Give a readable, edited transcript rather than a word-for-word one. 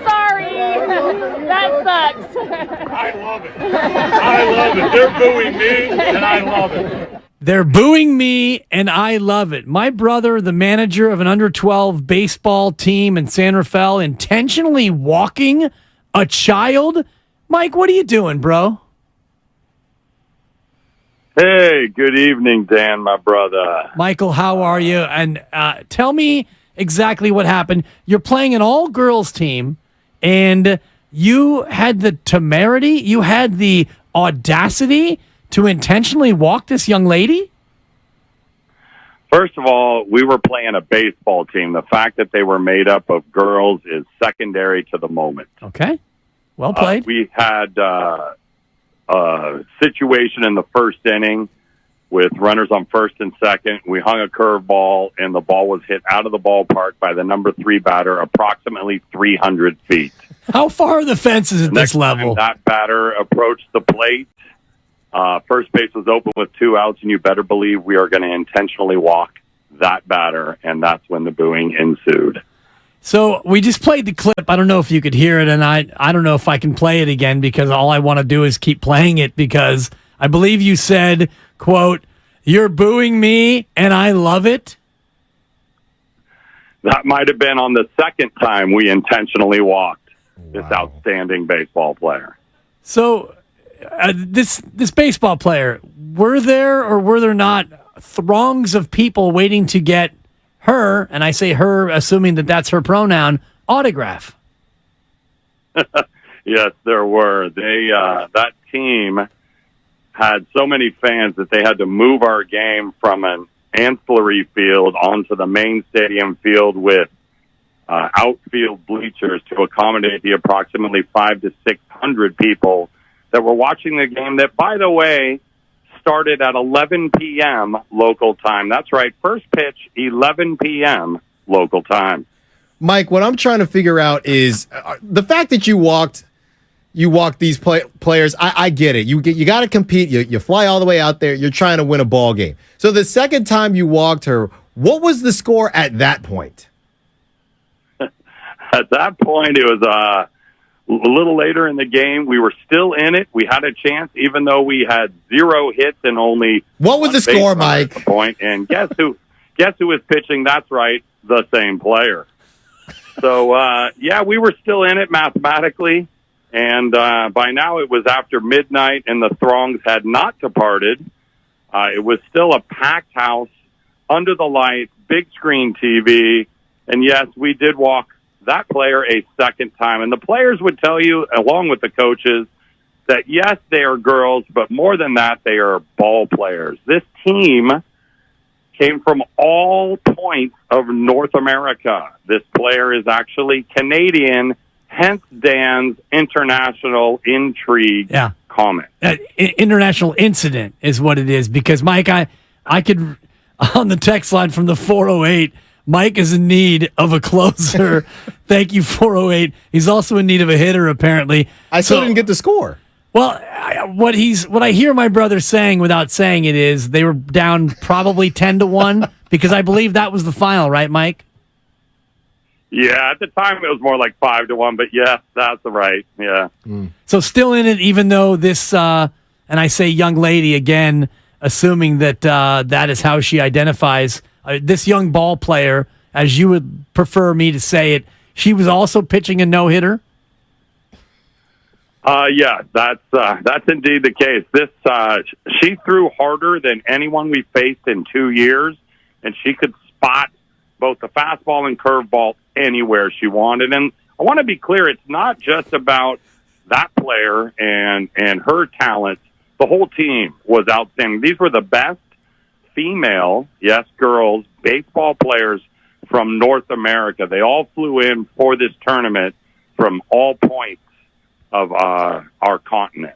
Sorry. That sucks. I love it. I love it. They're booing me, and I love it. They're booing me, and I love it. My brother, the manager of an under-12 baseball team in San Rafael, intentionally walking a child. Mike, what are you doing, bro? Hey, good evening, Dan, my brother. Michael, how are you? And tell me exactly what happened. You're playing an all-girls team, and you had the temerity, you had the audacity to intentionally walk this young lady? First of all, we were playing a baseball team. The fact that they were made up of girls is secondary to the moment. Okay. Well played. We had a situation in the first inning with runners on first and second. We hung a curveball, and the ball was hit out of the ballpark by the number 3 batter, approximately 300 feet. How far are the fences at this level? That batter approached the plate. First base was open with 2 outs, and you better believe we are going to intentionally walk that batter, and that's when the booing ensued. So we just played the clip. I don't know if you could hear it, and I don't know if I can play it again because all I want to do is keep playing it because I believe you said, quote, "You're booing me, and I love it." That might have been on the second time we intentionally walked this outstanding baseball player. So this baseball player, were there or were there not throngs of people waiting to get her, and I say her assuming that that's her pronoun, autograph? Yes, there were. That team had so many fans that they had to move our game from an ancillary field onto the main stadium field with outfield bleachers to accommodate the approximately 500 to 600 people that were watching the game that, by the way, started at 11 p.m. local time. That's right. First pitch, 11 p.m. local time. Mike, what I'm trying to figure out is the fact that you walked these players. I get it. You got to compete. You fly all the way out there. You're trying to win a ball game. So the second time you walked her, what was the score at that point? At that point, it was a little later in the game. We were still in it. We had a chance, even though we had 0 hits and only. What was the score, Mike? At the point, and guess who was pitching? That's right, the same player. So yeah, we were still in it mathematically, and by now it was after midnight, and the throngs had not departed. It was still a packed house, under the lights, big screen TV, and yes, we did walk that player a second time. And the players would tell you, along with the coaches, that yes, they are girls, but more than that, they are ball players. This team came from all points of North America. This player is actually Canadian, hence Dan's international intrigue comment. International incident is what it is, because, Mike, I could, on the text line from the 408, Mike is in need of a closer. Thank you, 408. He's also in need of a hitter, apparently. I still didn't get the score. Well, what I hear my brother saying without saying it is they were down probably 10-1 because I believe that was the final, right, Mike? Yeah, at the time it was more like 5-1, but yeah, that's right. Yeah. So still in it, even though this, and I say young lady again, assuming that that is how she identifies. This young ball player, as you would prefer me to say it, she was also pitching a no-hitter? Yeah, that's indeed the case. She threw harder than anyone we faced in 2 years, and she could spot both the fastball and curveball anywhere she wanted. And I want to be clear, it's not just about that player and her talent. The whole team was outstanding. These were the best female, yes, girls, baseball players from North America. They all flew in for this tournament from all points of our continent.